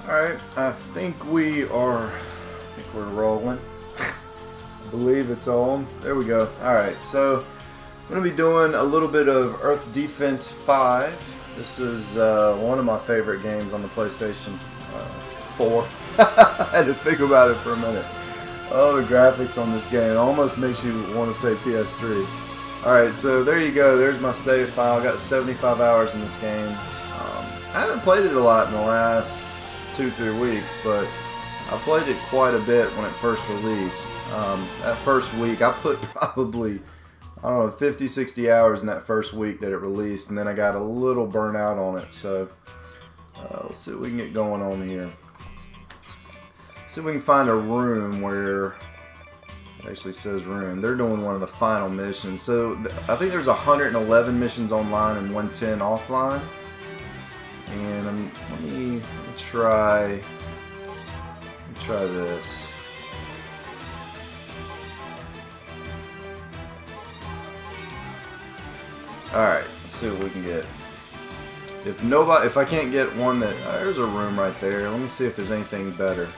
Alright, I think we're rolling. I believe it's on. There we go. Alright, so I'm going to be doing a little bit of Earth Defense 5. This is one of my favorite games on the PlayStation 4. I had to think about it for a minute. Oh, the graphics on this game almost makes you want to say PS3. Alright, so there you go. There's my save file. I got 75 hours in this game. I haven't played it a lot in the last 2-3 weeks, but I played it quite a bit when it first released. That first week, I put probably, I don't know, 50-60 hours in that first week that it released, and then I got a little burnout on it. So let's see what we can get going on here. See if we can find a room where it actually says room. They're doing one of the final missions. So I think there's 111 missions online and 110 offline. And let me try this. Alright, let's see what we can get. If I can't get one that, there's a room right there. Let me see if there's anything better.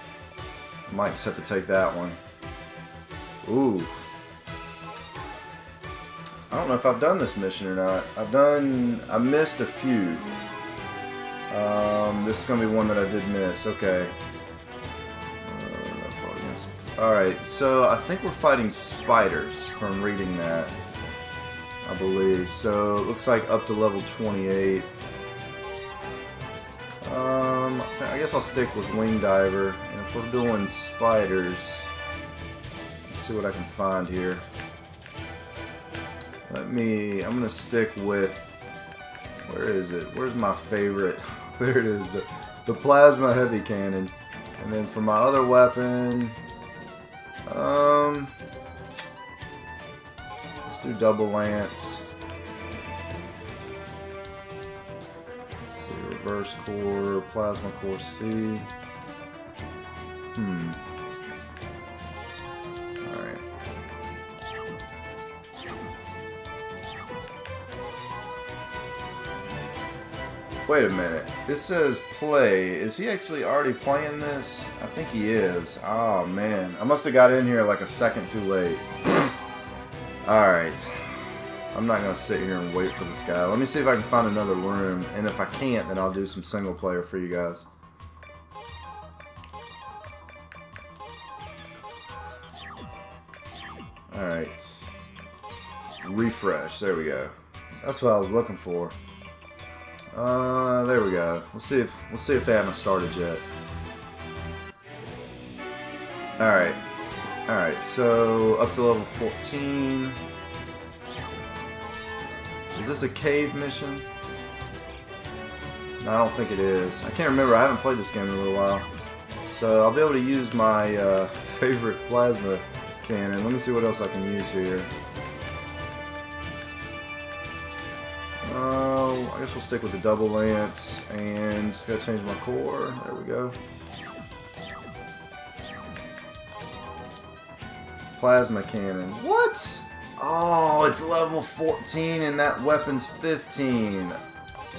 I might just have to take that one. Ooh. I don't know if I've done this mission or not. I missed a few. This is going to be one that I did miss. Okay. Alright, so I think we're fighting spiders from reading that. I believe. So it looks like up to level 28. I guess I'll stick with Wing Diver. And if we're doing spiders, let's see what I can find here. I'm going to stick with, where is it? Where's my favorite? There it is, the plasma heavy cannon. And then for my other weapon, let's do double lance. Let's see, reverse core, plasma core C. Alright. Wait a minute. This says play. Is he actually already playing this? I think he is. Oh man. I must have got in here like a second too late. Alright. I'm not going to sit here and wait for this guy. Let me see if I can find another room. And if I can't, then I'll do some single player for you guys. Alright. Refresh. There we go. That's what I was looking for. There we go. Let's see if they haven't started yet. Alright. Alright, so up to level 14. Is this a cave mission? No, I don't think it is. I can't remember. I haven't played this game in a little while. So I'll be able to use my favorite plasma cannon. Let me see what else I can use here. I guess we'll stick with the double lance and just gotta change my core. There we go. Plasma cannon. What? Oh, it's level 14 and that weapon's 15.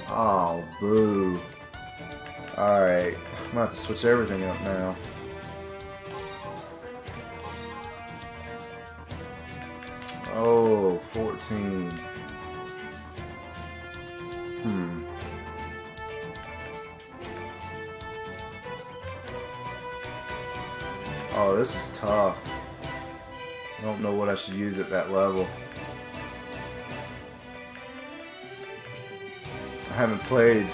Oh, boo. Alright. I'm gonna have to switch everything up now. Oh, 14. Oh, this is tough. I don't know what I should use at that level. I haven't played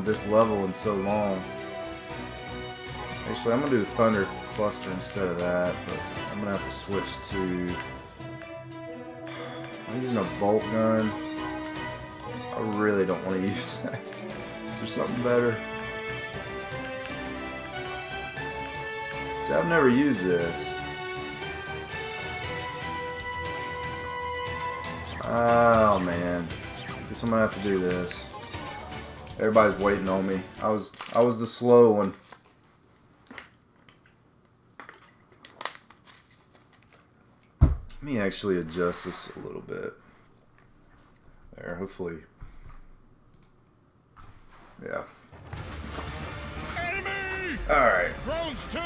this level in so long. Actually, I'm going to do the Thunder Cluster instead of that, but I'm going to have to switch to... I'm using a bolt gun. I really don't want to use that. Is there something better? See, I've never used this. Oh man. Guess I'm gonna have to do this. Everybody's waiting on me. I was the slow one. Let me actually adjust this a little bit. There, hopefully. Yeah. Enemy! Alright. Drones too.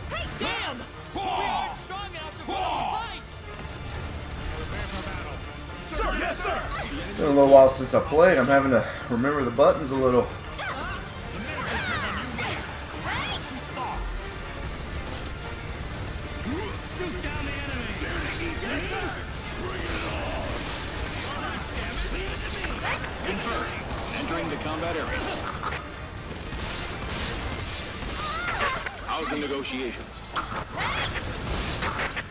Hey, damn! We aren't strong enough to fight. Sir, yes, sir. It's been a little while since I played. I'm having to remember the buttons a little. Shoot down the enemy. Yes, sir. Bring it on. Confirmed. Entering the combat area. How's the negotiations?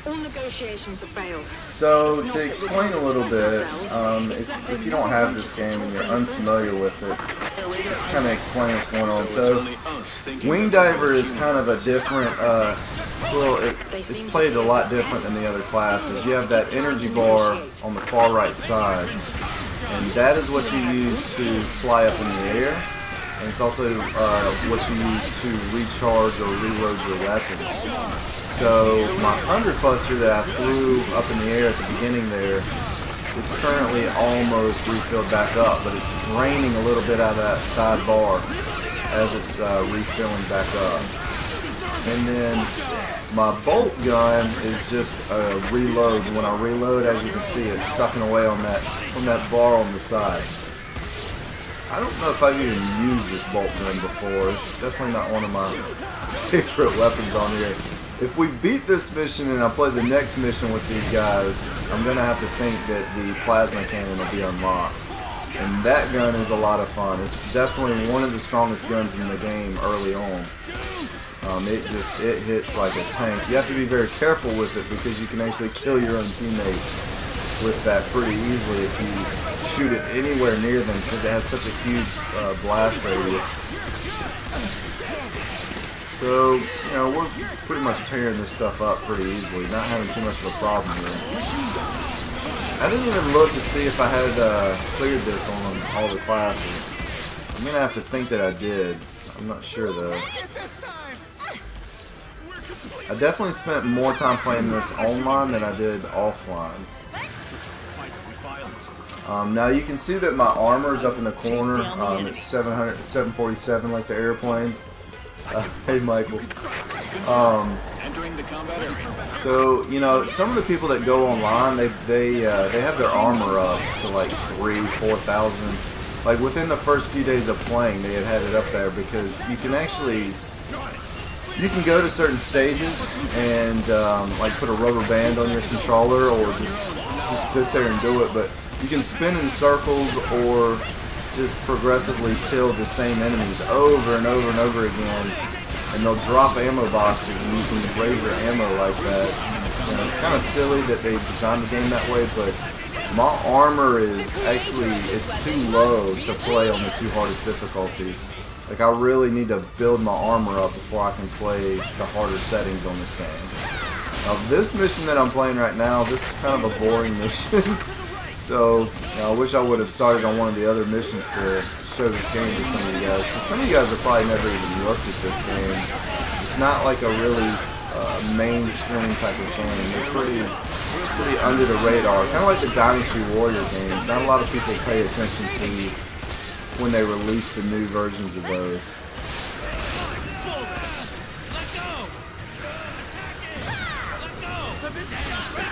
All negotiations have failed. So, to explain a little bit, if you don't have this game and you're unfamiliar with it, just to kind of explain what's going on. So, Wing Diver is kind of a different, it's played a lot different than the other classes. You have that energy bar on the far right side, and that is what you use to fly up in the air. And it's also what you use to recharge or reload your weapons. So my thunder cluster that I threw up in the air at the beginning there, it's currently almost refilled back up, but it's draining a little bit out of that side bar as it's refilling back up. And then my bolt gun is just a reload. When I reload, as you can see, it's sucking away on that bar on the side. I don't know if I've even used this bolt gun before. It's definitely not one of my favorite weapons on here. If we beat this mission and I play the next mission with these guys, I'm going to have to think that the plasma cannon will be unlocked. And that gun is a lot of fun. It's definitely one of the strongest guns in the game early on. It hits like a tank. You have to be very careful with it because you can actually kill your own teammates with that pretty easily if you shoot it anywhere near them because it has such a huge blast radius. So, you know, we're pretty much tearing this stuff up pretty easily, not having too much of a problem here. I didn't even look to see if I had cleared this on all the classes. I'm going to have to think that I did. I'm not sure though. I definitely spent more time playing this online than I did offline. Now you can see that my armor is up in the corner. It's 747 like the airplane. Hey Michael. So you know, some of the people that go online, they have their armor up to like 3,000-4,000. Like within the first few days of playing, they had it up there because you can actually. You can go to certain stages and like put a rubber band on your controller or just sit there and do it, but you can spin in circles or just progressively kill the same enemies over and over and over again, and they'll drop ammo boxes and you can raise your ammo like that. You know, it's kind of silly that they designed the game that way, but my armor is actually, it's too low to play on the two hardest difficulties. Like, I really need to build my armor up before I can play the harder settings on this game. Now, this mission that I'm playing right now, this is kind of a boring mission. So, you know, I wish I would have started on one of the other missions to show this game to some of you guys. Because some of you guys have probably never even looked at this game. It's not like a really mainstream type of game. They're pretty under the radar. Kind of like the Dynasty Warrior games. Not a lot of people pay attention to when they release the new versions of those.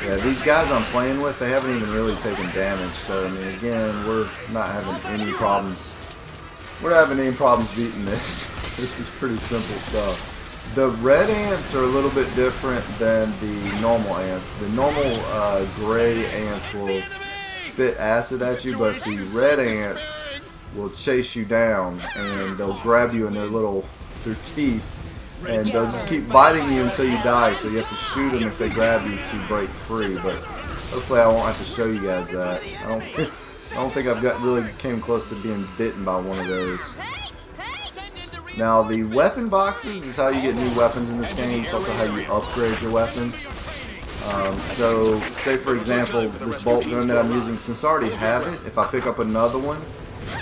Yeah, these guys I'm playing with, they haven't even really taken damage, so I mean, again, we're not having any problems. We're not having any problems beating this. This is pretty simple stuff. The red ants are a little bit different than the normal ants. The normal gray ants will spit acid at you, but the red ants will chase you down and they'll grab you in their teeth, and they'll just keep biting you until you die, so you have to shoot them if they grab you to break free. But hopefully I won't have to show you guys that. I don't think I've really came close to being bitten by one of those. Now the weapon boxes is how you get new weapons in this game. It's also how you upgrade your weapons. So say for example this bolt gun that I'm using, since I already have it, if I pick up another one,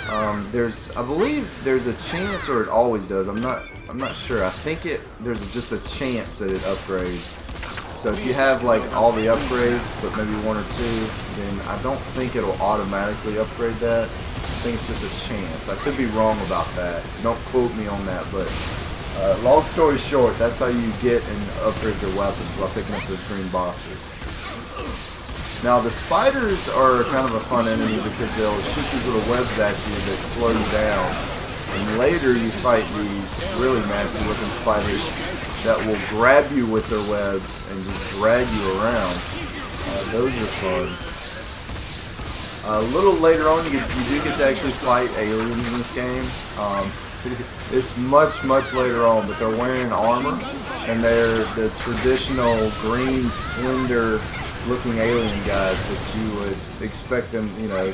I believe there's a chance, or it always does, I'm not sure, I think there's just a chance that it upgrades. So if you have like all the upgrades but maybe one or two, then I don't think it'll automatically upgrade that. I think it's just a chance. I could be wrong about that, so don't quote me on that, but Long story short, that's how you get and upgrade your weapons, by picking up those green boxes. Now the spiders are kind of a fun enemy because they'll shoot these little webs at you that slow you down. And later you fight these really nasty looking spiders that will grab you with their webs and just drag you around. Those are fun. A little later on, you do get to actually fight aliens in this game. It's much later on, but they're wearing armor, and they're the traditional green, slender-looking alien guys that you would expect them, you know,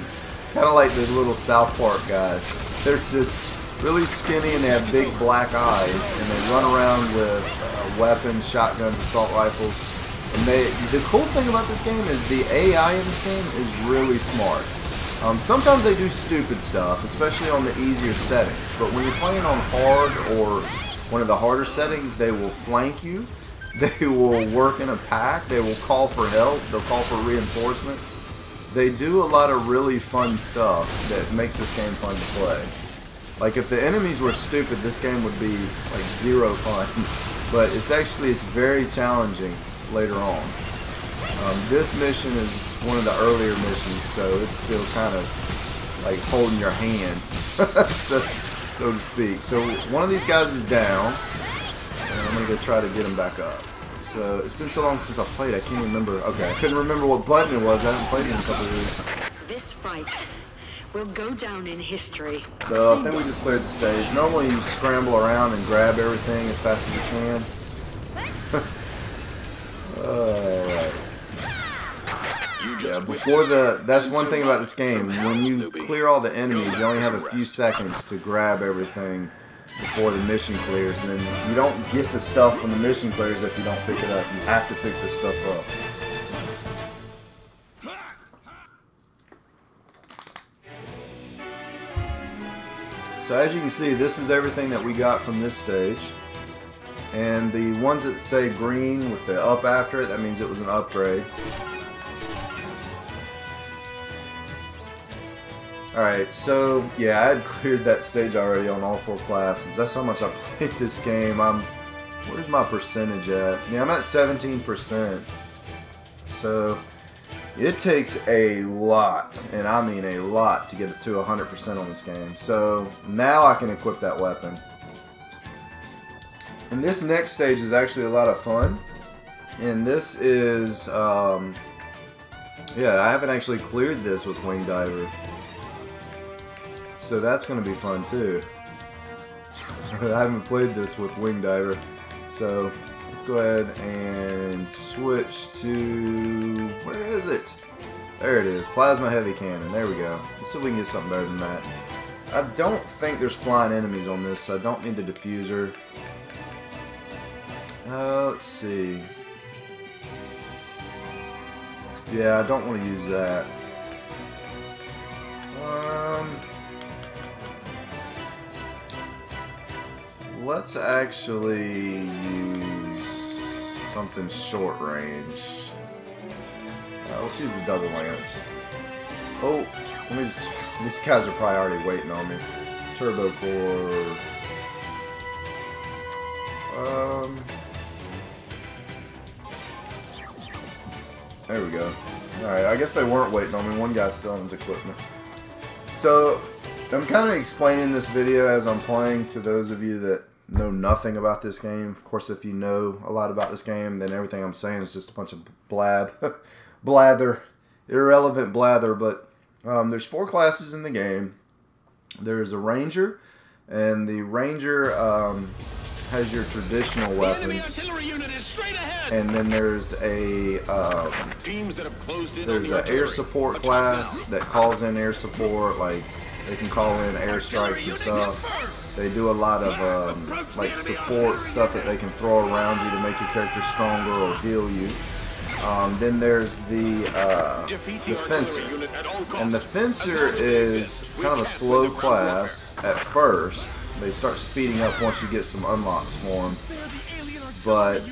kind of like the little South Park guys. They're just really skinny, and they have big black eyes, and they run around with weapons, shotguns, assault rifles. And the cool thing about this game is the AI in this game is really smart. Sometimes they do stupid stuff, especially on the easier settings, but when you're playing on hard or one of the harder settings, they will flank you, they will work in a pack, they will call for help, they'll call for reinforcements. They do a lot of really fun stuff that makes this game fun to play. Like if the enemies were stupid, this game would be like zero fun, but it's very challenging later on. This mission is one of the earlier missions, so it's still kind of like holding your hand, so to speak. So one of these guys is down, and I'm going to go try to get him back up. So it's been so long since I played, I can't remember. Okay, I couldn't remember what button it was. I haven't played it in a couple of weeks. This fight will go down in history. So I think we just cleared the stage. Normally you scramble around and grab everything as fast as you can. Alright. Yeah, that's one thing about this game. When you clear all the enemies, you only have a few seconds to grab everything before the mission clears. And then you don't get the stuff when the mission clears if you don't pick it up. You have to pick this stuff up. So as you can see, this is everything that we got from this stage. And the ones that say green with the up after it, that means it was an upgrade. Alright, so yeah, I had cleared that stage already on all 4 classes. That's how much I played this game. Where's my percentage at? Yeah, I'm at 17%. So it takes a lot, and I mean a lot, to get it to 100% on this game. So now I can equip that weapon. And this next stage is actually a lot of fun. And this is, yeah, I haven't actually cleared this with Wing Diver. So that's going to be fun too. I haven't played this with Wing Diver. So let's go ahead and switch to, where is it? There it is, Plasma Heavy Cannon. There we go. Let's see if we can get something better than that. I don't think there's flying enemies on this, so I don't need the diffuser. Let's see. Yeah, I don't want to use that. Let's actually use something short range. Let's use the double lance. Oh, let me just. These guys are probably already waiting on me. Turbo core. There we go. Alright, I guess they weren't waiting on me. One guy's still on his equipment. So, I'm kind of explaining this video as I'm playing to those of you that know nothing about this game. Of course, if you know a lot about this game, then everything I'm saying is just a bunch of blather, irrelevant blather. But there's 4 classes in the game. There's a ranger, and the ranger has your traditional weapons, and then there's a air support class that calls in air support, like they can call in airstrikes and stuff. They do a lot of like support stuff that they can throw around you to make your character stronger or heal you. Then there's the fencer, and the fencer is kind of a slow class at first. They start speeding up once you get some unlocks for them, but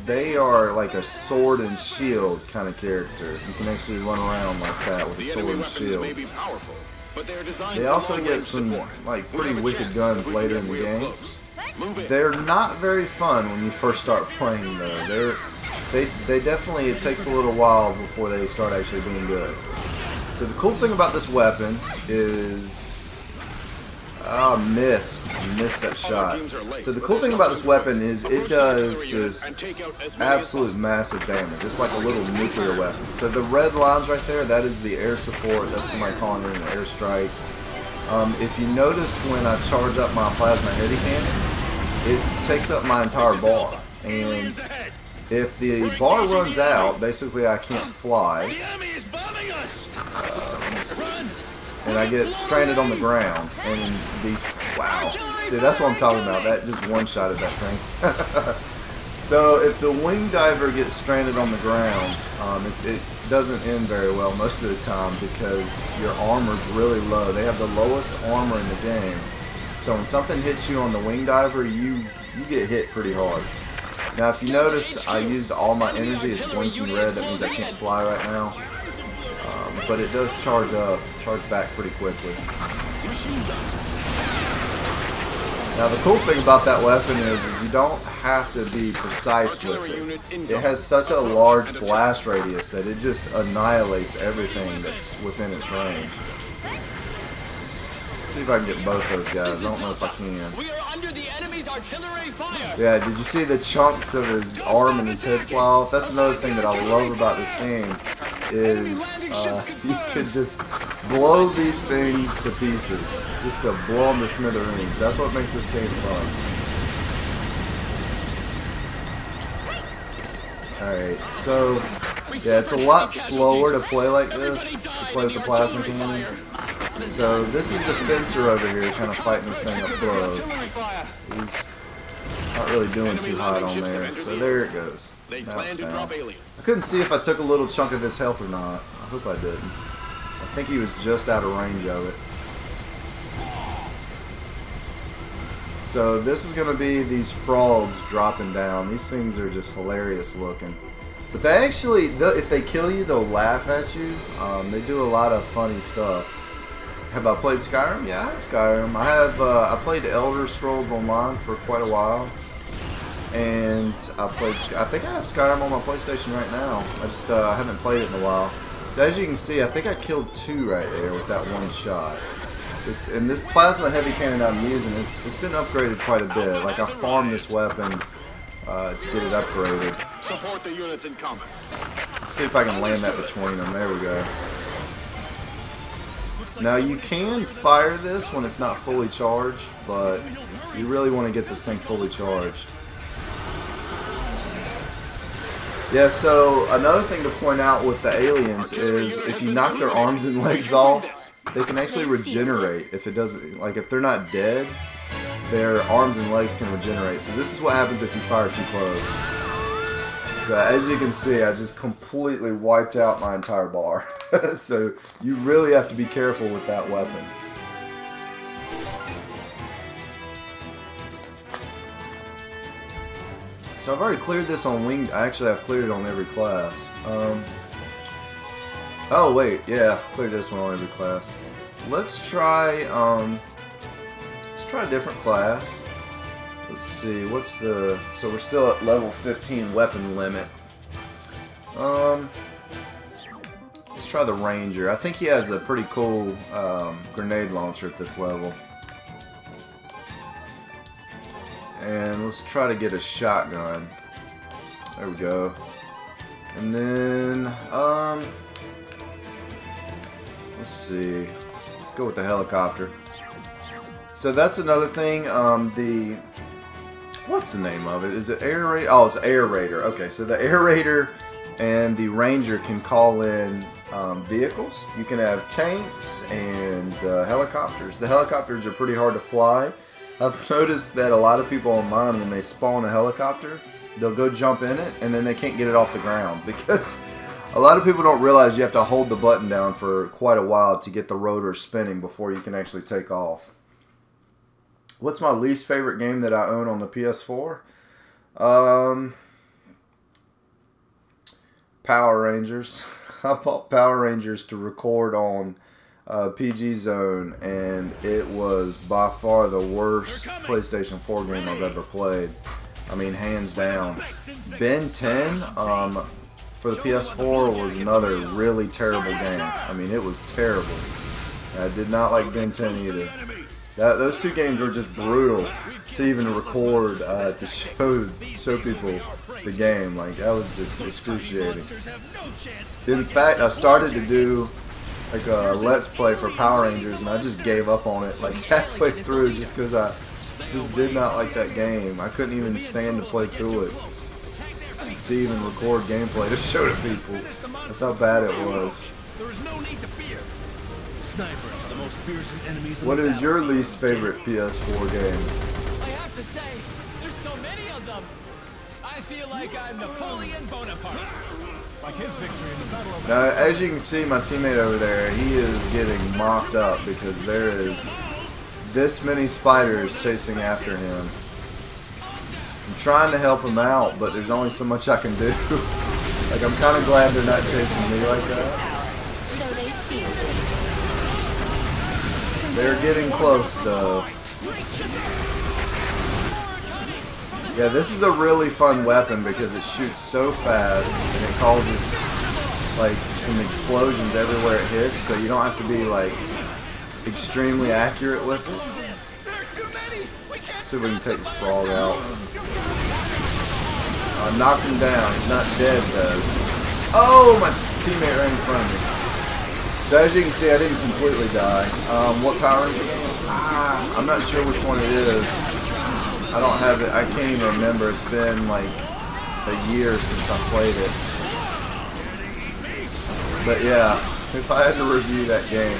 they are like a sword and shield kind of character. You can actually run around like that with a sword and shield. They also get some like pretty wicked guns later in the game. Move in. They're not very fun when you first start playing though. They definitely, it takes a little while before they start actually being good. So the cool thing about this weapon is, missed that shot. So the cool thing about this weapon is it does just absolute massive damage, just like a little nuclear weapon. So the red lines right there, that is the air support. That's somebody calling it an airstrike. If you notice when I charge up my plasma heavy cannon, it takes up my entire bar. And if the bar runs out, basically I can't fly. Let me see. And I get stranded on the ground. And wow. See, that's what I'm talking about. That just one-shotted that thing. So if the wing diver gets stranded on the ground, it doesn't end very well most of the time because your armor's really low. They have the lowest armor in the game. So when something hits you on the wing diver, you get hit pretty hard. Now if you notice, I used all my energy. It's blinking red. That means I can't fly right now. But it does charge back pretty quickly. Now the cool thing about that weapon is you don't have to be precise with it. It has such a large blast radius that it just annihilates everything that's within its range. Let's see if I can get both those guys. I don't know if I can. We are under the enemy's artillery fire. Yeah, did you see the chunks of his arm and his head fly off? That's another thing that I love about this game is you could just blow these things to pieces. Just to blow them to smithereens. That's what makes this game fun. Alright, so yeah, it's a lot slower to play like this, to play with the plasma cannon. So this is the fencer over here kind of fighting this thing up close. He's not really doing too hot on there. So there it goes. Now it's down. I couldn't see if I took a little chunk of his health or not. I hope I didn't. I think he was just out of range of it. So this is going to be these frogs dropping down. These things are just hilarious looking. But they actually, if they kill you, they'll laugh at you. They do a lot of funny stuff. Have I played Skyrim? Yeah, I had Skyrim. I played Elder Scrolls Online for quite a while. And I think I have Skyrim on my PlayStation right now. I just haven't played it in a while. So as you can see, I think I killed 2 right there with that one shot. And this plasma heavy cannon I'm using, it's been upgraded quite a bit. Like I farmed this weapon to get it upgraded. Support the units in combat. Let's see if I can land that between them. There we go. Now you can fire this when it's not fully charged, but you really want to get this thing fully charged. Yeah, so another thing to point out with the aliens is if you knock their arms and legs off, they can actually regenerate. If it doesn't, like if they're not dead, their arms and legs can regenerate. So this is what happens if you fire too close. So as you can see, I just completely wiped out my entire bar. So you really have to be careful with that weapon. So I've already cleared this on wing. Actually, I've cleared it on every class. Oh wait, yeah, cleared this one on every class. Let's try a different class. Let's see, what's the? So we're still at level 15 weapon limit. Let's try the Ranger. I think he has a pretty cool grenade launcher at this level. And let's try to get a shotgun. There we go. And then, let's see. Let's go with the helicopter. So that's another thing. What's the name of it? Is it Air Raider? Oh, it's Air Raider. Okay, so the Air Raider and the Ranger can call in vehicles. You can have tanks and helicopters. The helicopters are pretty hard to fly. I've noticed that a lot of people online, when they spawn a helicopter, they'll go jump in it and then they can't get it off the ground because a lot of people don't realize you have to hold the button down for quite a while to get the rotor spinning before you can actually take off. What's my least favorite game that I own on the PS4? Power Rangers. I bought Power Rangers to record on PG Zone, and it was by far the worst PlayStation 4 game I've ever played. I mean, hands down. Ben 10 for the PS4 was another really terrible game. I mean, it was terrible. I did not like Ben 10 either. Those two games were just brutal to even record, to show people the game. Like, that was just excruciating. In fact, I started to do like a Let's Play for Power Rangers, and I just gave up on it like halfway through just because I just did not like that game. I couldn't even stand to play through it, to even record gameplay to show to people. That's how bad it was. There is no need to fear. Snipers are the most fearsome enemies in What the is your least favorite PS4 game? I have to say, there's so many of them. I feel like I'm Napoleon Bonaparte. Like his victory in the Battle of Now, as you can see, my teammate over there, he is getting mocked up because there is this many spiders chasing after him. I'm trying to help him out, but there's only so much I can do. Like, I'm kind of glad they're not chasing me like that. So they see. They're getting close, though. Yeah, this is a really fun weapon because it shoots so fast and it causes like some explosions everywhere it hits, so you don't have to be like extremely accurate with it. Let's see if we can take this frog out. Knocked him down. He's not dead though. Oh, my teammate right in front of me. So as you can see, I didn't completely die. What Power Ranger game? I'm not sure which one it is. I don't have it. I can't even remember. It's been like a year since I played it. But yeah, if I had to review that game,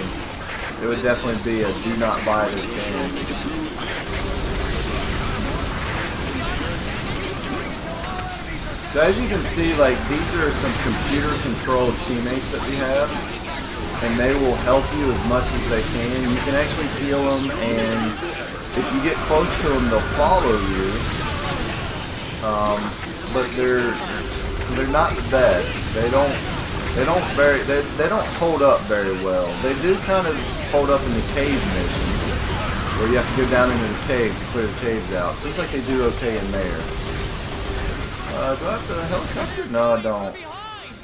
it would definitely be a do not buy this game. So as you can see, like, these are some computer-controlled teammates that we have, and they will help you as much as they can. You can actually heal them, and if you get close to them, they'll follow you. But they're not the best. They don't hold up very well. They do kind of hold up in the cave missions, where you have to go down into the cave to clear the caves out. Seems like they do okay in there. Do I have the helicopter? No, I don't.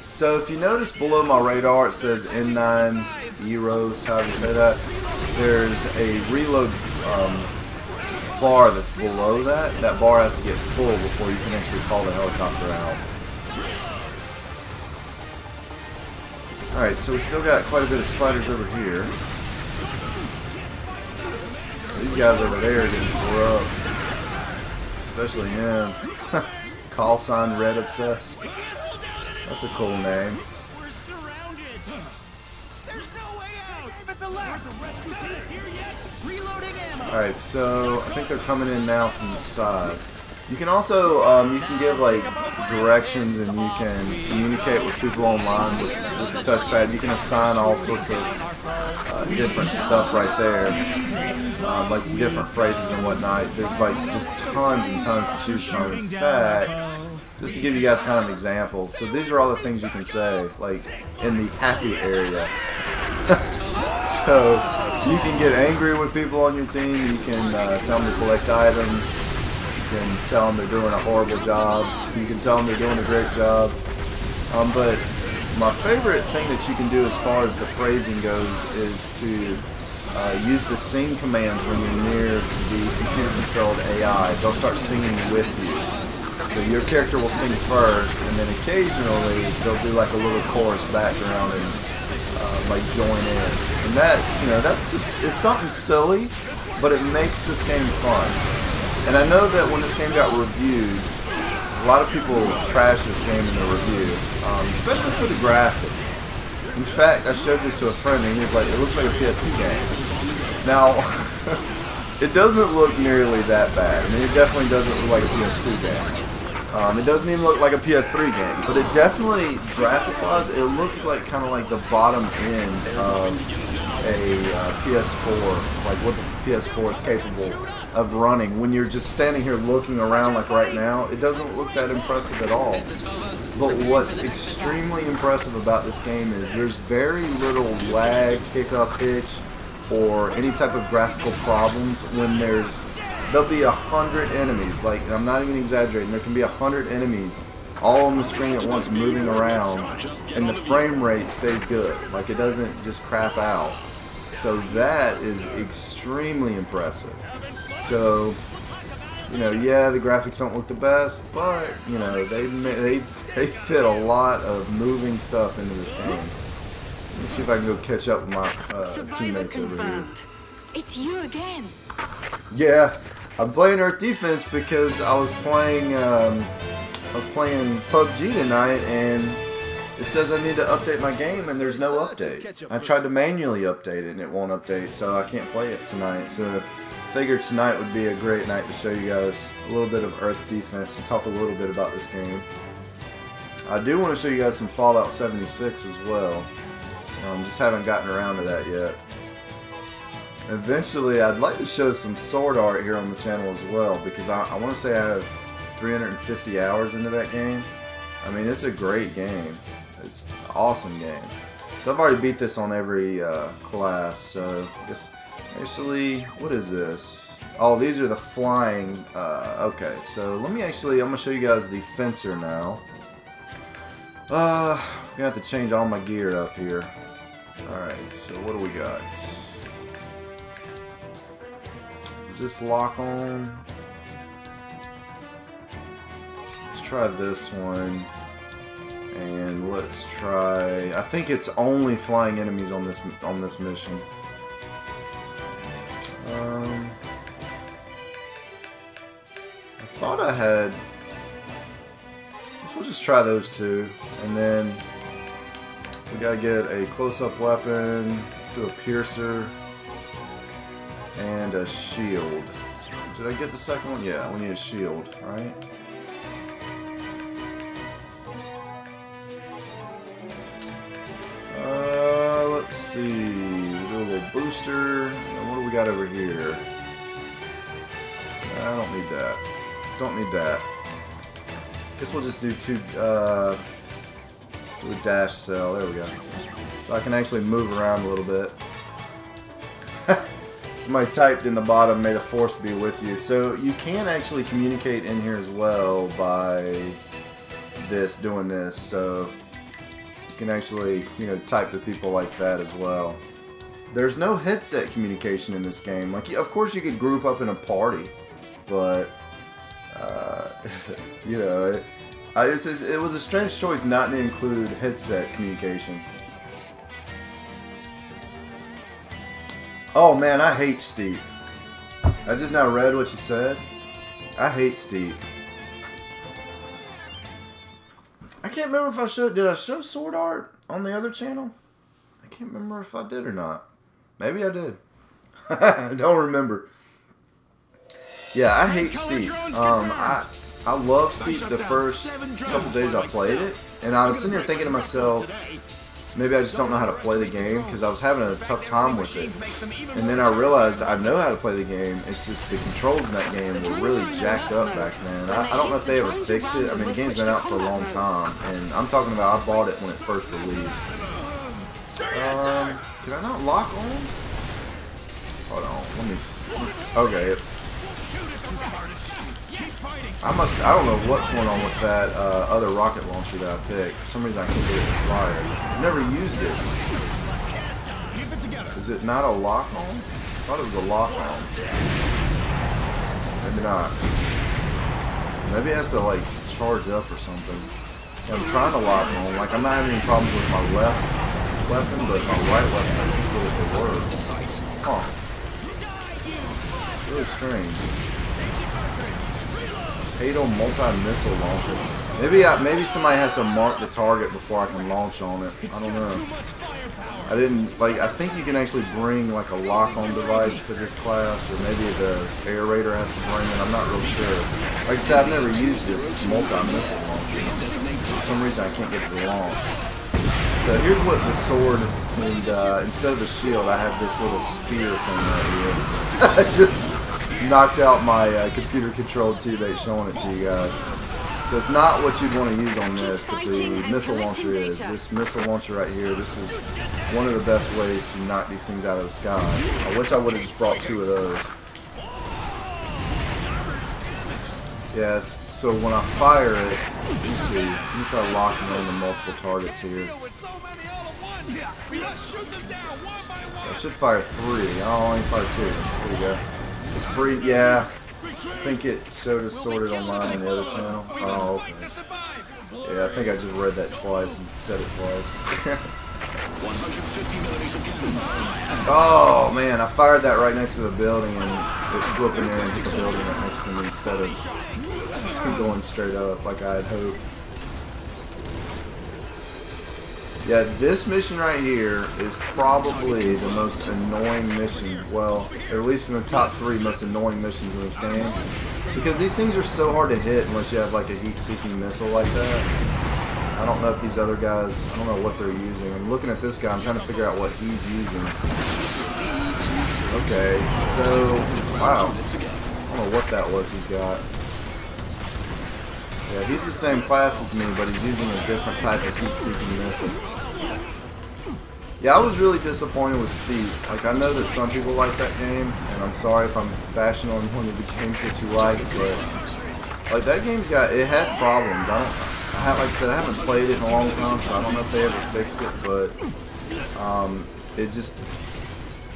So if you notice below my radar, it says N9 Eros, however you say that. There's a reload bar that's below that. That bar has to get full before you can actually call the helicopter out. Alright, so we still got quite a bit of spiders over here. These guys over there are getting tore up. Especially him. Call sign Red Obsessed. That's a cool name. We're surrounded. There's no way out. At the left. The rescue team's here yet? Reloading ammo. Alright, so I think they're coming in now from the side. You can also you can give like directions, and you can communicate with people online with the touchpad. You can assign all sorts of different stuff right there, like different phrases and whatnot. There's like just tons and tons to choose from. In fact, just to give you guys kind of an example, so these are all the things you can say, like in the happy area. So you can get angry with people on your team. You can tell them to collect items. You can tell them they're doing a horrible job. You can tell them they're doing a great job. But my favorite thing that you can do as far as the phrasing goes is to use the sing commands when you're near the computer-controlled AI. They'll start singing with you. So your character will sing first, and then occasionally they'll do like a little chorus background and like join in. And that, you know, that's just, it's something silly, but it makes this game fun. And I know that when this game got reviewed, a lot of people trashed this game in the review, especially for the graphics. In fact, I showed this to a friend and he was like, it looks like a PS2 game. Now, it doesn't look nearly that bad. I mean, it definitely doesn't look like a PS2 game. It doesn't even look like a PS3 game, but it definitely, graphic-wise, it looks like kind of like the bottom end of a PS4, like what the PS4 is capable of running. When you're just standing here looking around like right now, it doesn't look that impressive at all. But what's extremely impressive about this game is there's very little lag, hiccup, hitch, or any type of graphical problems when there'll be 100 enemies. Like, I'm not even exaggerating, there can be 100 enemies all on the screen at once moving around, and the frame rate stays good. Like, it doesn't just crap out. So that is extremely impressive. So, you know, yeah, the graphics don't look the best, but, you know, they fit a lot of moving stuff into this game. Let me see if I can go catch up with my teammates over here. It's you again. Yeah, I'm playing Earth Defense because I was playing PUBG tonight, and it says I need to update my game, and there's no update. I tried to manually update it, and it won't update, so I can't play it tonight. So I figured tonight would be a great night to show you guys a little bit of Earth Defense and talk a little bit about this game. I do want to show you guys some Fallout 76 as well. Just haven't gotten around to that yet. Eventually, I'd like to show some sword art here on the channel as well, because I want to say I have 350 hours into that game. I mean, it's a great game. It's an awesome game. So I've already beat this on every class. So I guess, actually, what is this? Oh, these are the flying. Okay, so let me actually, I'm gonna show you guys the fencer now. I'm gonna have to change all my gear up here. All right, so what do we got? Is this lock on? Let's try this one, and let's try. I think it's only flying enemies on this mission. I thought I had. We'll just try those two, and then we gotta get a close-up weapon. Let's do a piercer and a shield. Did I get the second one? Yeah, we need a shield, right? Let's see. We'll do a little booster. And what do we got over here? I don't need that. Don't need that. Guess we'll just do do a dash cell. There we go. So I can actually move around a little bit. Somebody typed in the bottom, "May the Force be with you." So you can actually communicate in here as well by doing this. So you can actually, you know, type to people like that as well. There's no headset communication in this game. Like, of course you could group up in a party, but you know, it was a strange choice not to include headset communication. Oh man, I hate Steep. I just now read what you said. I hate Steep. I can't remember if I showed. Did I show sword art on the other channel? I can't remember if I did or not. Maybe I did. I don't remember. Yeah, I hate Steep. I love Steep the first couple days I played it, and I was sitting here thinking to myself, maybe I just don't know how to play the game, because I was having a tough time with it. And then I realized I know how to play the game. It's just the controls in that game were really jacked up back then. I don't know if they ever fixed it. I mean, the game's been out for a long time, and I'm talking about I bought it when it first released. Can I not lock on? Hold on, let me okay. I don't know what's going on with that other rocket launcher that I picked. For some reason I can't get it to fire. I've never used it. Is it not a lock on? I thought it was a lock on. Maybe not. Maybe it has to like charge up or something. I'm trying to lock on. Like, I'm not having any problems with my left weapon, but my right weapon I think will work. Huh. It's really strange. Fatal multi-missile launcher. Maybe somebody has to mark the target before I can launch on it. I don't know. I didn't, like, I think you can actually bring like a lock-on device for this class, or maybe the aerator has to bring it. I'm not real sure. Like I said, I've never used this multi-missile launcher. For some reason I can't get it to launch. So here's what the sword, and instead of a shield I have this little spear thing right here. knocked out my computer-controlled teammate showing it to you guys. So it's not what you'd want to use on this, but the missile launcher is. This missile launcher right here, this is one of the best ways to knock these things out of the sky. I wish I would have just brought 2 of those. Yes, so when I fire it, let's see, let me try locking in the multiple targets here. So I should fire 3. I'll only fire 2. There we go. It's free, yeah. I think it showed us sorted online in the other channel. Oh, okay. Yeah, I think I just read that twice and said it twice. Oh man, I fired that right next to the building and it flipped in there and hit the building right next to me instead of going straight up like I had hoped. Yeah, this mission right here is probably the most annoying mission, well, at least in the top 3 most annoying missions in this game. Because these things are so hard to hit unless you have like a heat-seeking missile like that. I don't know if these other guys, I don't know what they're using. I'm looking at this guy, I'm trying to figure out what he's using. Okay, so, wow. I don't know what that was he's got. Yeah, he's the same class as me, but he's using a different type of heat-seeking missile. Yeah, I was really disappointed with Steve. Like, I know that some people like that game, and I'm sorry if I'm bashing on one of the games that you like, but like that game's got, it had problems. Like I said, I haven't played it in a long time, so I don't know if they ever fixed it, but it just,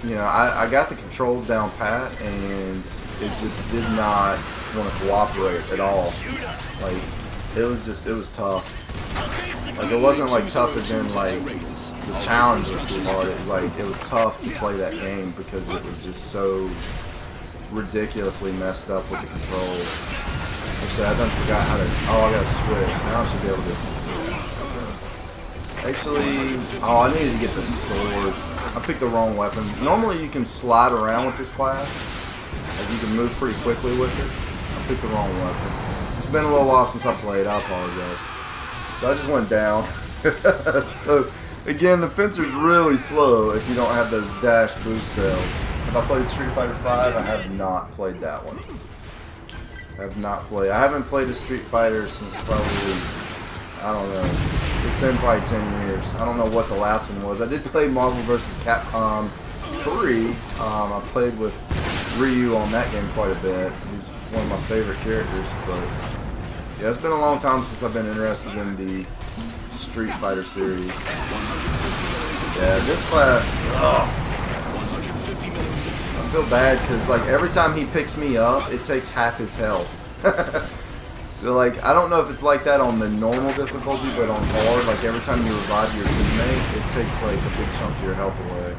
you know, I got the controls down pat, and it just did not want to cooperate at all. Like, it was tough. Like, it wasn't like tough as in like the challenge was too hard. It was like it was tough to play that game because it was just so ridiculously messed up with the controls. Actually, I done forgot how to. Oh, I gotta switch. Now I should be able to. Actually, oh, I needed to get the sword. I picked the wrong weapon. Normally, you can slide around with this class, as you can move pretty quickly with it. I picked the wrong weapon. It's been a little while since I played. I apologize. So I just went down. So again, the fencer's really slow if you don't have those dash boost cells. Have I played Street Fighter V? I have not played that one. I haven't played a Street Fighter since probably, I don't know. It's been probably 10 years. I don't know what the last one was. I did play Marvel vs. Capcom 3. I played with Ryu on that game quite a bit. He's one of my favorite characters, but yeah, it's been a long time since I've been interested in the Street Fighter series. Yeah, this class, I feel bad because like every time he picks me up, it takes half his health. So like, I don't know if it's like that on the normal difficulty, but on hard, like every time you revive your teammate, it takes like a big chunk of your health away.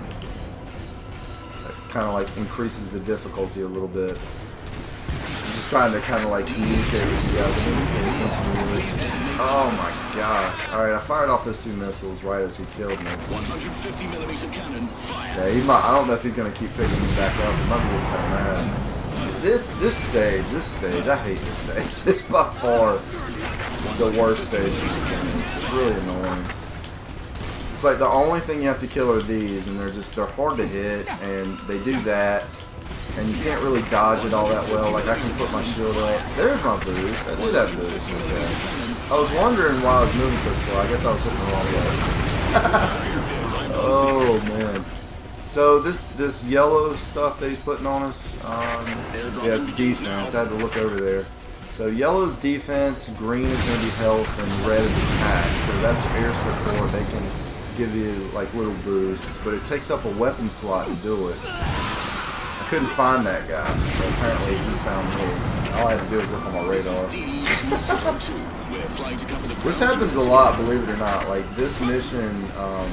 It kind of like increases the difficulty a little bit. Trying to kind of like communicate with you guys. Oh my gosh. Alright, I fired off those 2 missiles right as he killed me. 150mm cannon fired. Yeah, he might, I don't know if he's going to keep picking me back up. He might be getting kind of mad. This stage, I hate this stage. It's by far the worst stage in this game. It's really annoying. It's like the only thing you have to kill are these, and they're hard to hit, and they do that. And you can't really dodge it all that well. Like, I can put my shield up. There's my boost. I did have boost. Okay. I was wondering why I was moving so slow. I guess I was hitting the wrong way. Oh, man. So, this yellow stuff that he's putting on us, yeah, it's defense. I had to look over there. So, yellow's defense, green is going to be health, and red is attack. So, that's air support. They can give you, like, little boosts. But it takes up a weapon slot to do it. I couldn't find that guy, but apparently he found me. All I had to do was look on my radar. This happens a lot, believe it or not. Like, this mission, I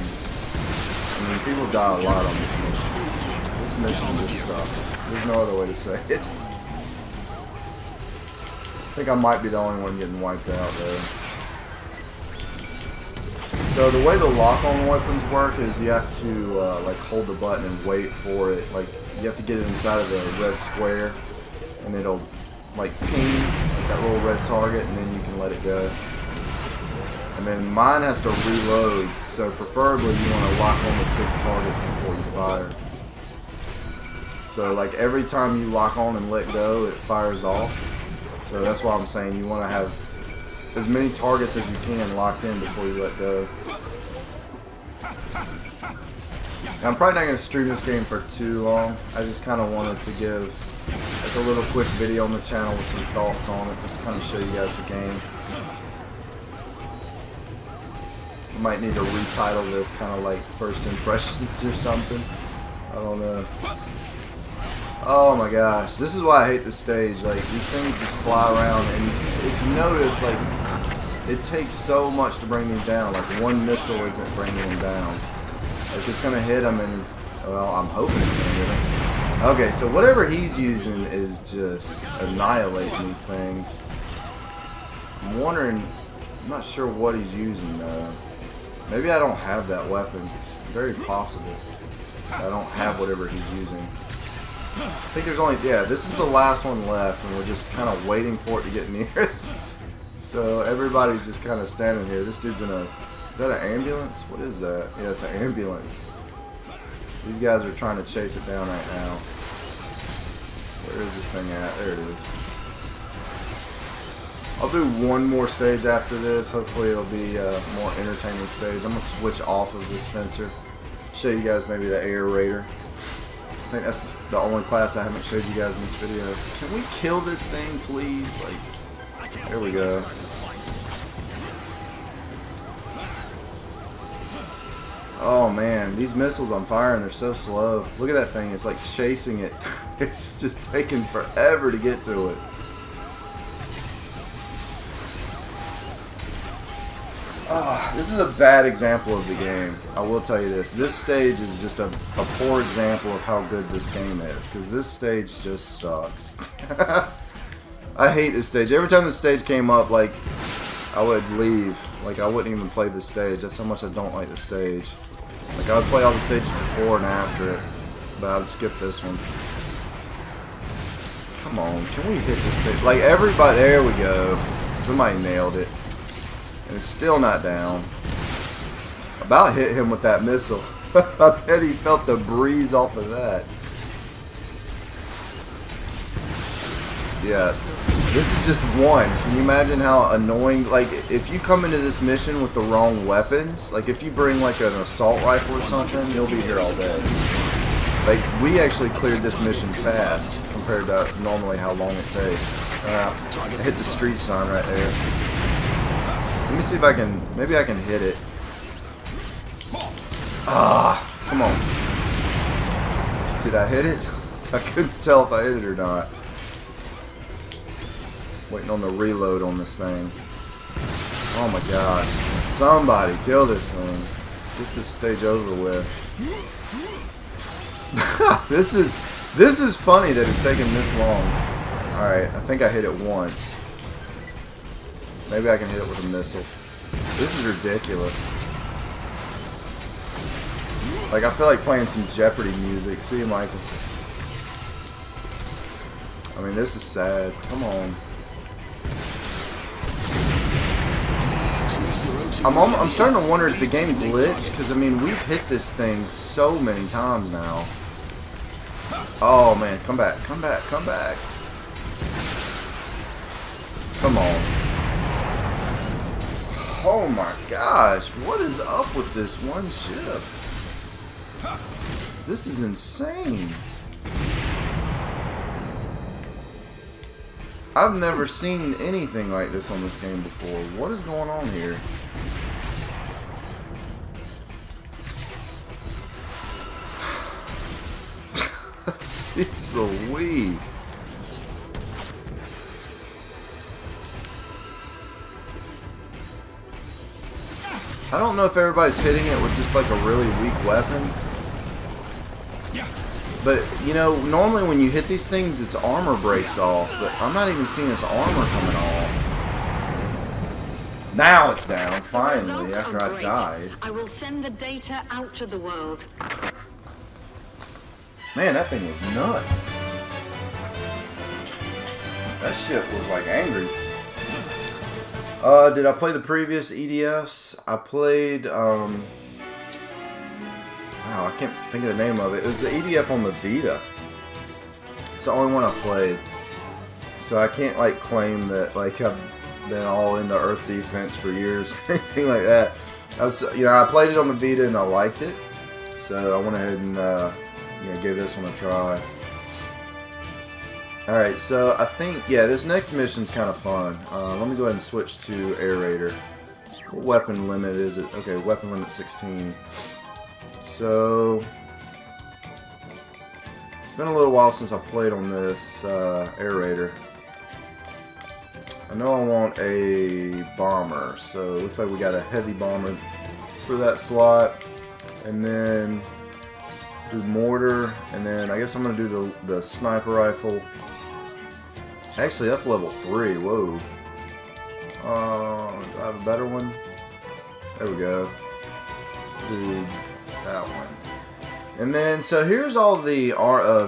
mean, people die a lot on this mission. This mission just sucks. There's no other way to say it. I think I might be the only one getting wiped out, though. So the way the lock-on weapons work is you have to like hold the button and wait for it. Like, you have to get it inside of the red square, and it'll like ping like that little red target, and then you can let it go. And then mine has to reload, so preferably you want to lock on the 6 targets before you fire. So like every time you lock on and let go, it fires off. So that's why I'm saying you want to have as many targets as you can locked in before you let go. Now, I'm probably not going to stream this game for too long. I just kind of wanted to give like a little quick video on the channel with some thoughts on it, just to kind of show you guys the game. I might need to retitle this kind of like First Impressions or something. I don't know. Oh my gosh, this is why I hate this stage. Like, these things just fly around, and if you notice, like, it takes so much to bring these down. Like, one missile isn't bringing them down. Like, it's gonna hit them, and well, I'm hoping it's gonna hit them. Okay, so whatever he's using is just annihilating these things. I'm wondering, I'm not sure what he's using though. Maybe I don't have that weapon. It's very possible I don't have whatever he's using. I think there's only, yeah, this is the last one left, and we're just kind of waiting for it to get near us. So everybody's just kind of standing here. This dude's in a, is that an ambulance? What is that? Yeah, it's an ambulance. These guys are trying to chase it down right now. Where is this thing at? There it is. I'll do one more stage after this. Hopefully it'll be a more entertaining stage. I'm going to switch off of this fencer. Show you guys maybe the air raider. I think that's the only class I haven't showed you guys in this video. Can we kill this thing, please? Like, there we go. Oh man, these missiles I'm firing, they're so slow. Look at that thing, it's like chasing it. It's just taking forever to get to it. This is a bad example of the game. I will tell you this. This stage is just a poor example of how good this game is, because this stage just sucks. I hate this stage. Every time this stage came up, like, I would leave. Like, I wouldn't even play this stage. That's how much I don't like the stage. Like, I would play all the stages before and after it, but I would skip this one. Come on, can we hit this thing? Like, everybody, there we go. Somebody nailed it. And it's still not down. About hit him with that missile. I bet he felt the breeze off of that. Yeah, this is just one. Can you imagine how annoying? Like, if you come into this mission with the wrong weapons, like if you bring like an assault rifle or something, you'll be here all day. Like, we actually cleared this mission fast compared to normally how long it takes. I hit the street sign right there. Let me see if I can, maybe I can hit it. Ah, come on. Did I hit it? I couldn't tell if I hit it or not. Waiting on the reload on this thing. Oh my gosh. Somebody kill this thing. Get this stage over with. This is funny that it's taking this long. Alright, I think I hit it once. Maybe I can hit it with a missile. This is ridiculous. Like, I feel like playing some Jeopardy music. See you, Michael. I mean, this is sad. Come on. I'm starting to wonder, is the game glitched? Because, I mean, we've hit this thing so many times now. Oh, man. Come back. Come back. Come back. Come on. Oh, my gosh. What is up with this one ship? This is insane. I've never seen anything like this on this game before. What is going on here? Jeez Louise. I don't know if everybody's hitting it with just like a really weak weapon. But, you know, normally when you hit these things, its armor breaks off. But I'm not even seeing its armor coming off. Now it's down, finally, after I died. I will send the data out to the world. Man, that thing was nuts. That shit was like angry. Did I play the previous EDFs? I played, wow, I can't think of the name of it. It was the EDF on the Vita. It's the only one I've played. So I can't like claim that like I've been all into Earth Defense for years or anything like that. I played it on the Vita and I liked it. So I went ahead and gave this one a try. Alright, so I think, yeah, this next mission's kind of fun. Let me go ahead and switch to Air Raider. What weapon limit is it? Okay, weapon limit 16. So, it's been a little while since I played on this Air Raider. I know I want a bomber, so it looks like we got a heavy bomber for that slot. And then do mortar, and then I guess I'm going to do the sniper rifle. Actually, that's level 3. Whoa. Do I have a better one? There we go. Do that one. And then, so here's all the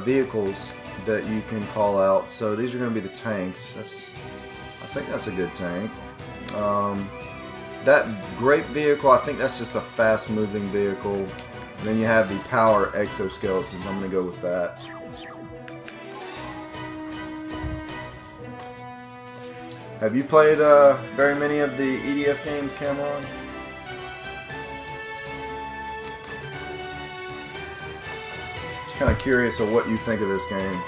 vehicles that you can call out. So these are going to be the tanks. I think that's a good tank. That grape vehicle, I think that's just a fast-moving vehicle. And then you have the power exoskeletons. I'm going to go with that. Have you played very many of the EDF games, Cameron? Just kind of curious of what you think of this game.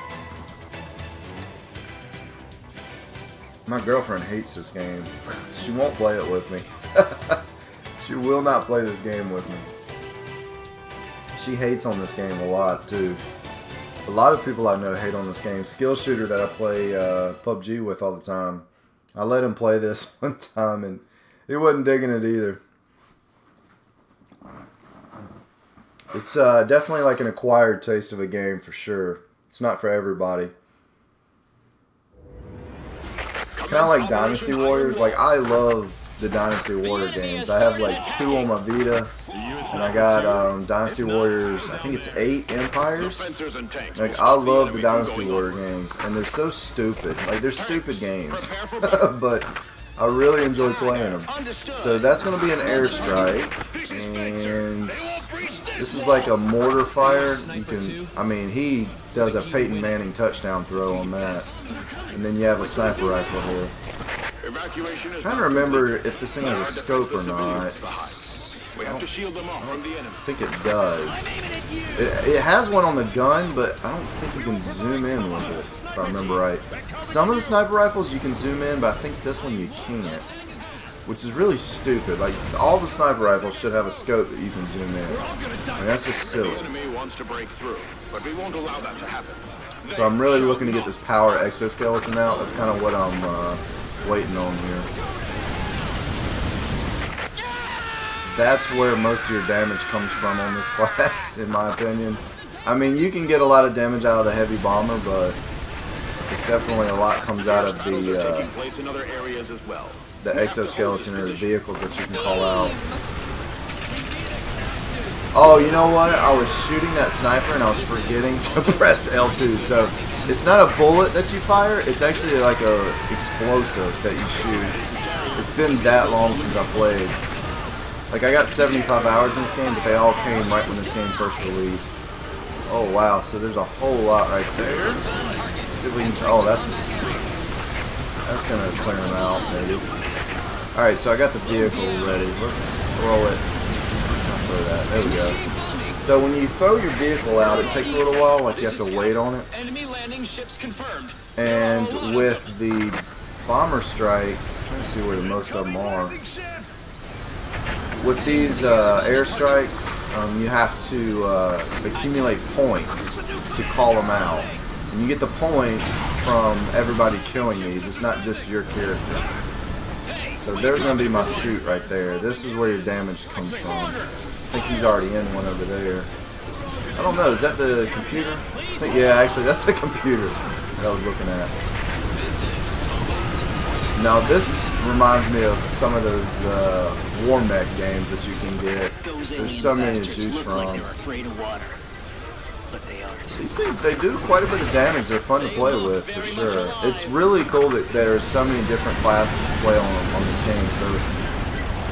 My girlfriend hates this game. She won't play it with me. She will not play this game with me. She hates on this game a lot too. A lot of people I know hate on this game. Skill shooter that I play PUBG with all the time. I let him play this one time and he wasn't digging it either. It's definitely like an acquired taste of a game for sure. It's not for everybody. It's kind of like Dynasty Warriors. Like, I love the Dynasty Warrior games. I have like 2 on my Vita, and I got Dynasty Warriors, I think it's 8 Empires. Like, I love the Dynasty Warrior games, and they're so stupid. Like, they're stupid games, but I really enjoy playing them. So that's going to be an airstrike, and this is like a mortar fire. You can, I mean, he does a Peyton Manning touchdown throw on that. And then you have a sniper rifle here. I'm trying to remember if this thing has a scope or not. I don't think it does. It has one on the gun, but I don't think you can zoom in with it, if I remember right. Some of the sniper rifles you can zoom in, but I think this one you can't. Which is really stupid. Like, all the sniper rifles should have a scope that you can zoom in. I mean, that's just silly. So I'm really looking to get this power exoskeleton out. That's kind of what I'm waiting on here. That's where most of your damage comes from on this class, in my opinion. I mean, you can get a lot of damage out of the heavy bomber, but it's definitely a lot comes out of the exoskeleton or the vehicles that you can call out. Oh, you know what? I was shooting that sniper and I was forgetting to press L2. So it's not a bullet that you fire, it's actually like a explosive that you shoot. It's been that long since I played. Like, I got 75 hours in this game, but they all came right when this game first released. Oh wow, so there's a whole lot right there. Let's see if we can, oh, that's gonna clear them out, maybe. Alright, so I got the vehicle ready. Let's throw it. Throw that. There we go. So when you throw your vehicle out, it takes a little while, like you have to wait on it. Enemy landing ships confirmed. And with the bomber strikes, I'm trying to see where the most of them are. With these airstrikes, you have to accumulate points to call them out. And you get the points from everybody killing these. It's not just your character. So there's going to be my suit right there. This is where your damage comes from. I think he's already in one over there. I don't know. Is that the computer? I think, yeah, actually, that's the computer that I was looking at. Now, this reminds me of some of those war mech games that you can get. There's so many to choose from. These things, they do quite a bit of damage. They're fun to play with, for sure. It's really cool that there's so many different classes to play on this game. So,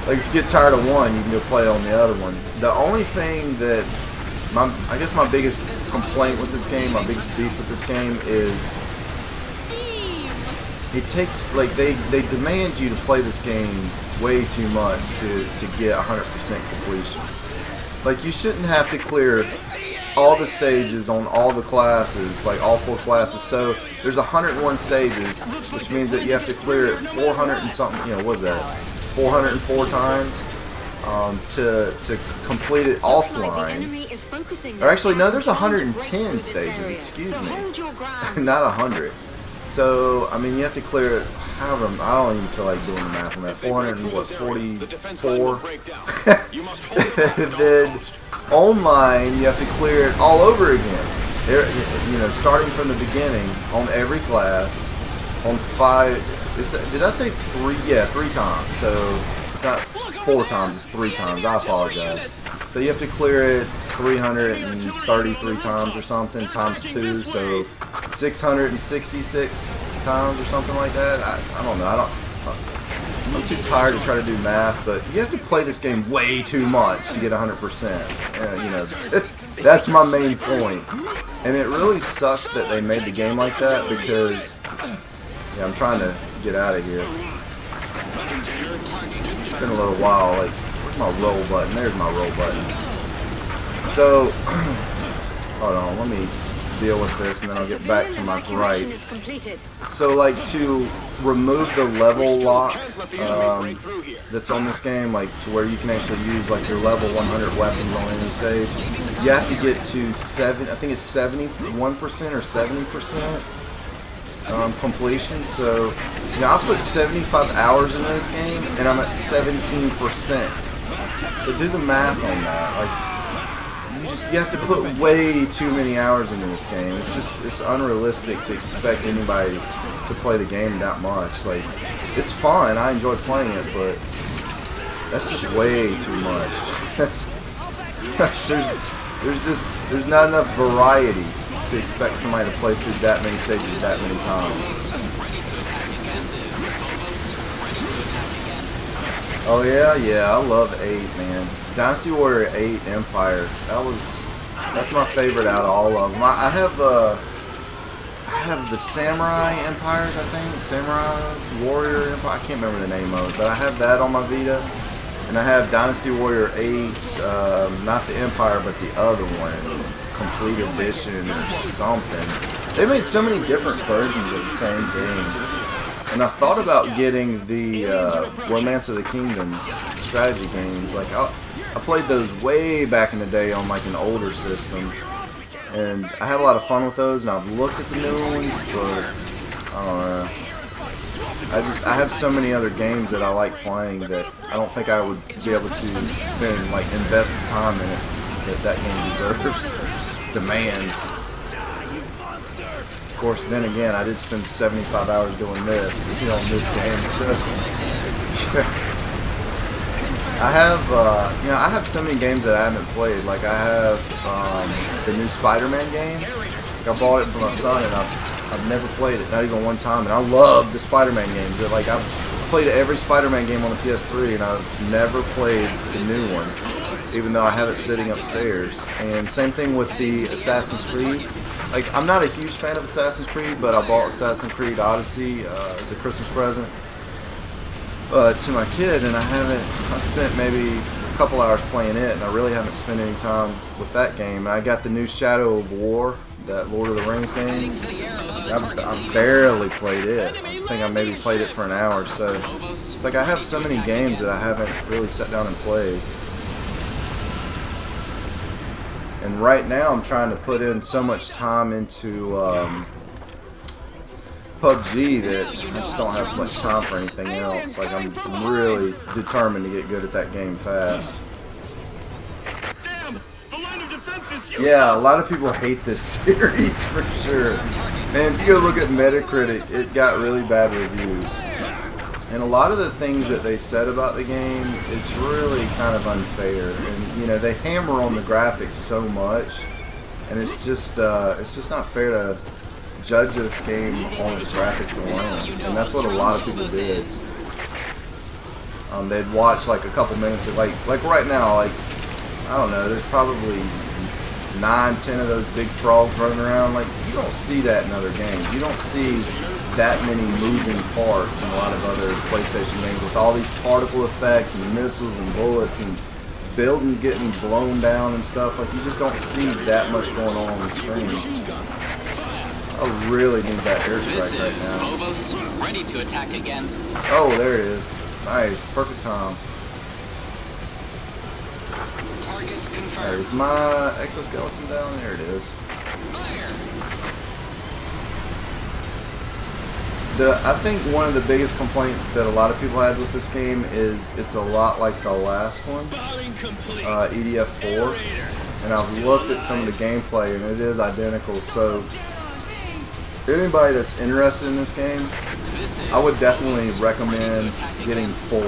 like, if you get tired of one, you can go play on the other one. The only thing that, I guess my biggest complaint with this game, my biggest beef with this game is it takes, like, they demand you to play this game way too much to get 100% completion. Like, you shouldn't have to clear all the stages on all the classes, like all 4 classes. So there's 101 stages, which means that you have to clear it 400 and something, you know, what is that, 404 times to complete it offline. Or actually, no, there's 110 stages, excuse me, not 100. So, I mean, you have to clear it, however, I don't even feel like doing the math on that, 444. Then online, you have to clear it all over again. You know, starting from the beginning on every class, on 5, did I say 3? Yeah, 3 times. So, it's not 4 times, it's 3 times. I apologize. So you have to clear it 333 times or something, times 2, so 666 times or something like that. I don't know. I'm too tired to try to do math, but you have to play this game way too much to get 100%. You know, that's my main point. And it really sucks that they made the game like that because, yeah, I'm trying to get out of here. It's been a little while. Like, where's my roll button? There's my roll button. So, hold on, let me deal with this and then I'll get back to my gripe. So, like, to remove the level lock that's on this game, like to where you can actually use like your level 100 weapons on any stage, you have to get to I think it's 71% or 70% completion. So, you know, I put 75 hours into this game and I'm at 17%. So do the math on that. Like, you have to put way too many hours into this game. It's unrealistic to expect anybody to play the game that much. Like, it's fun, I enjoy playing it, but that's just way too much. There's not enough variety to expect somebody to play through that many stages that many times. Oh yeah, I love 8, man. Dynasty Warrior 8 Empire. That's my favorite out of all of them. I have the Samurai Empires, I think. Samurai Warrior Empire. I can't remember the name of it, but I have that on my Vita. And I have Dynasty Warrior 8, not the Empire, but the other one, Complete Edition or something. They made so many different versions of the same game. And I thought about getting the Romance of the Kingdoms strategy games. Like, I played those way back in the day on like an older system, and I had a lot of fun with those. And I've looked at the new ones, but I don't know. I have so many other games that I like playing that I don't think I would be able to spend, like, invest the time in it that game deserves, demands. Of course, then again, I did spend 75 hours doing this, you know, in this game, so I have so many games that I haven't played. Like, I have the new Spider-Man game. Like, I bought it for my son, and I've never played it, not even one time. And I love the Spider-Man games. Like, I've played every Spider-Man game on the PS3, and I've never played the new one, even though I have it sitting upstairs. And same thing with the Assassin's Creed. Like, I'm not a huge fan of Assassin's Creed, but I bought Assassin's Creed Odyssey as a Christmas present to my kid, and I spent maybe a couple hours playing it, and I really haven't spent any time with that game. And I got the new Shadow of War, that Lord of the Rings game. I barely played it. I think I maybe played it for an hour, so it's like I have so many games that I haven't really sat down and played. And right now I'm trying to put in so much time into PUBG that I just don't have much time for anything else. Like, I'm really determined to get good at that game fast. Yeah, a lot of people hate this series for sure. Man, if you go look at Metacritic, it got really bad reviews. And a lot of the things that they said about the game, it's really kind of unfair. And, you know, they hammer on the graphics so much, and it's just not fair to judge this game on its graphics alone. And that's what a lot of people did. They'd watch like a couple minutes of like right now, like, I don't know, there's probably 9, 10 of those big frogs running around. Like, you don't see that in other games. You don't see that many moving parts in a lot of other PlayStation games with all these particle effects and missiles and bullets and buildings getting blown down and stuff. Like, you just don't see that much going on the screen. I really need that airstrike right now. Phobos, ready to attack again. Oh, there it is. Nice. Perfect time. Target confirmed. There's my exoskeleton down. There it is. I think one of the biggest complaints that a lot of people had with this game is it's a lot like the last one, EDF 4. And I've looked at some of the gameplay and it is identical. So anybody that's interested in this game, I would definitely recommend getting 4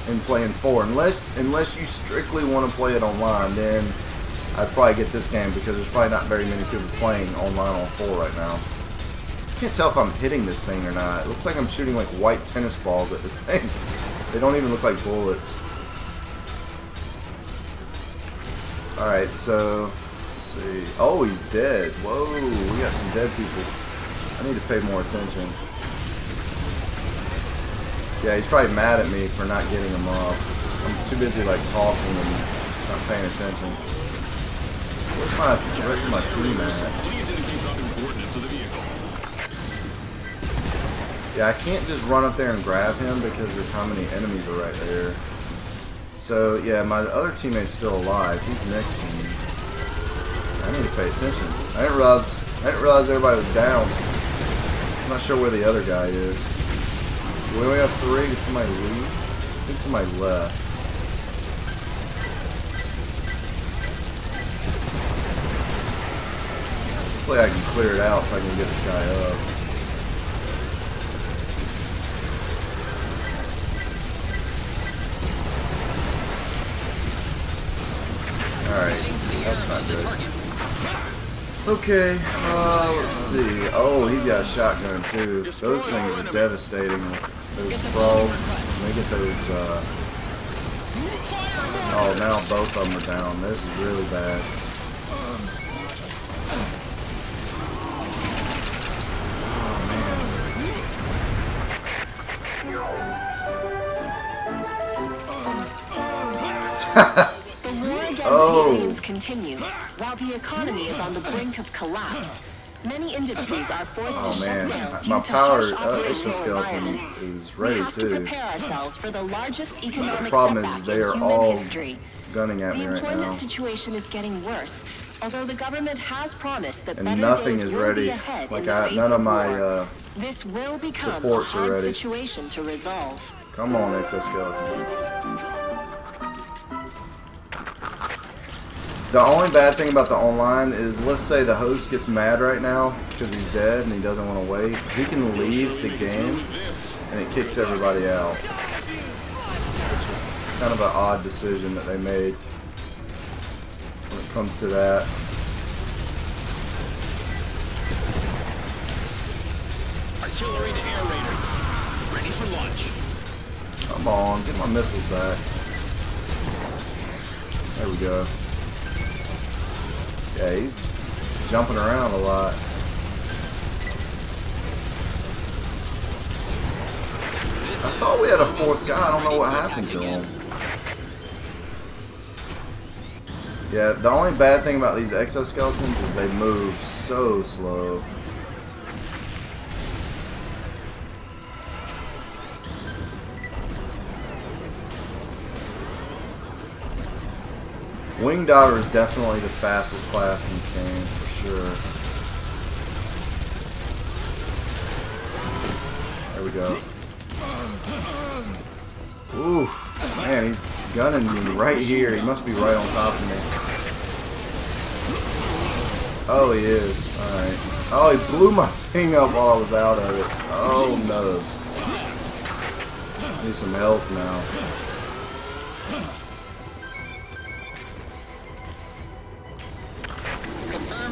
and playing 4. Unless you strictly want to play it online, then I'd probably get this game because there's probably not very many people playing online on 4 right now. I can't tell if I'm hitting this thing or not. It looks like I'm shooting like white tennis balls at this thing. They don't even look like bullets. Alright, so let's see. Oh, he's dead. Whoa, we got some dead people. I need to pay more attention. Yeah, he's probably mad at me for not getting him off. I'm too busy like talking and not paying attention. Where's the rest of my team at? Please indicate dropping coordinates of the vehicle. Yeah, I can't just run up there and grab him because of how many enemies are right there. So, yeah, my other teammate's still alive. He's next to me. I need to pay attention. I didn't realize everybody was down. I'm not sure where the other guy is. Do we only have 3? Did somebody leave? I think somebody left. Hopefully I can clear it out so I can get this guy up. Alright, that's not good. Okay, let's see. Oh, he's got a shotgun too. Those things are devastating. Those frogs. They get those, oh, now both of them are down. This is really bad. Aliens continues while the economy is on the brink of collapse. Many industries are forced to shut down due to harsh operational environment. Is ready we have to too. prepare ourselves for the largest economic The problem setback is they in are human all history. gunning at me The right employment now, situation is getting worse, although the government has promised that and better nothing days is will ready. be ahead Like in the face none of war. my This will become a supports are hard ready. situation to resolve. Come on, exoskeleton. The only bad thing about the online is, let's say the host gets mad right now because he's dead and he doesn't want to wait. He can leave the game and it kicks everybody out. Which was kind of an odd decision that they made when it comes to that. Artillery to air raiders. Ready for launch. Come on, get my missiles back. There we go. Yeah, he's jumping around a lot. I thought we had a 4th guy. I don't know what happened to him. Yeah, the only bad thing about these exoskeletons is they move so slow. Wing Diver is definitely the fastest class in this game, for sure. There we go. Ooh, man, he's gunning me right here. He must be right on top of me. Oh, he is. Alright. Oh, he blew my thing up while I was out of it. Oh, no. Need some health now.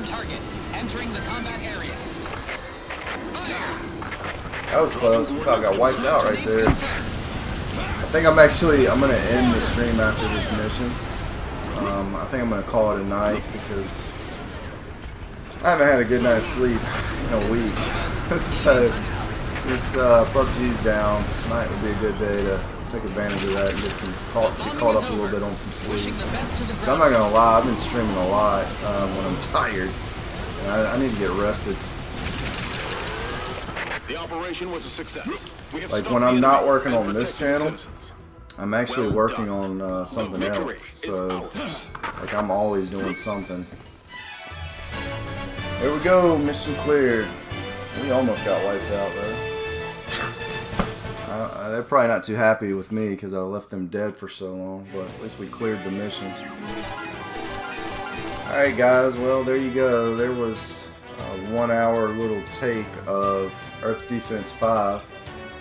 Target entering the combat area. That was close. We probably got wiped out right there. I think I'm gonna end the stream after this mission. I think I'm going to call it a night because I haven't had a good night's sleep in a week. So since PUBG's down, tonight would be a good day to take advantage of that and get caught up a little bit on some sleep. So I'm not going to lie, I've been streaming a lot when I'm tired. And I need to get rested. The operation was a success. Like when I'm not working on this channel, I'm actually working on something else. So like I'm always doing something. There we go, mission cleared. We almost got wiped out though. They're probably not too happy with me because I left them dead for so long, but at least we cleared the mission. Alright guys, well there you go. There was a 1 hour little take of Earth Defense 5.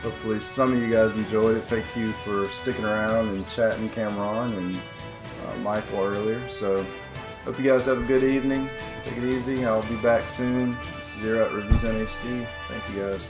Hopefully some of you guys enjoyed it. Thank you for sticking around and chatting Cameron and Michael earlier. So hope you guys have a good evening. Take it easy. I'll be back soon. This is Zero at ReviewZoneHD. Thank you guys.